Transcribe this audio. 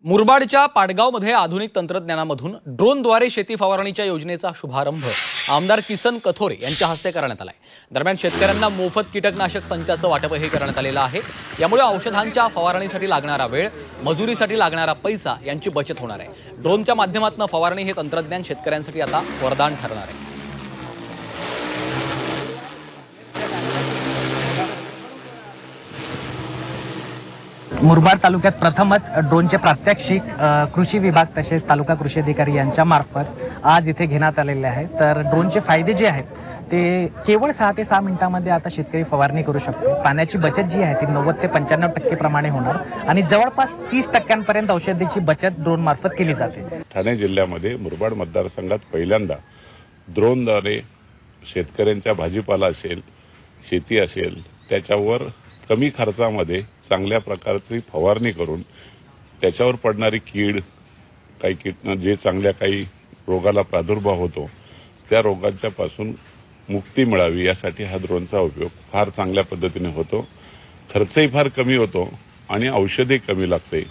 मुरबाडच्या पाटगावमध्ये आधुनिक तंत्रज्ञानामधून ड्रोनद्वारे शेती फवारणीच्या योजनेचा शुभारंभ आमदार किसन कथोरे यांच्या हस्ते करण्यात आलाय। दरम्यान शेतकऱ्यांना मोफत कीटकनाशक संचाचं वाटपही करण्यात आलेलं आहे। यामुळे औषधांच्या फवारणीसाठी लागणारा वेळ, मजुरीसाठी लागणारा पैसा यांची बचत होणार आहे। ड्रोनच्या माध्यमातून फवारणी हे तंत्रज्ञान शेतकऱ्यांसाठी आता वरदान ठरणार आहे। मुरबाड तालुक्यात प्रथमच ड्रोनचे प्रात्यक्षिक कृषी विभाग तसेच तालुका कृषी अधिकारी यांच्या मार्फत आज इथे घेण्यात आलेले आहे। तर ड्रोनचे फायदे जे आहेत ते केवळ 6 ते 6 मिनिटांमध्ये आता शेतकरी फवारणी करू शकतो। पाण्याची बचत जी आहे ती 90 ते 95% प्रमाणे होणार आणि जवळपास 30% औषधीची बचत ड्रोन मार्फत केली जाते। ठाणे जिल्ह्यामध्ये मुरबाड मतदारसंघात पहिल्यांदा ड्रोनद्वारे शेतकऱ्यांच्या भाजीपाला असेल, शेती असेल त्याच्यावर कमी खर्चामध्ये चांगल्या प्रकारची फवारणी करून त्याच्यावर पडणारी कीड, काही जे चांगल्या काही रोगाला प्रादुर्भाव होतो त्या रोगांच्या पासून मुक्ती मिळावी यासाठी हा ड्रोनचा उपयोग फार चांगल्या पद्धतीने होतो। खर्चही फार कमी होतो आणि औषधही कमी लागते।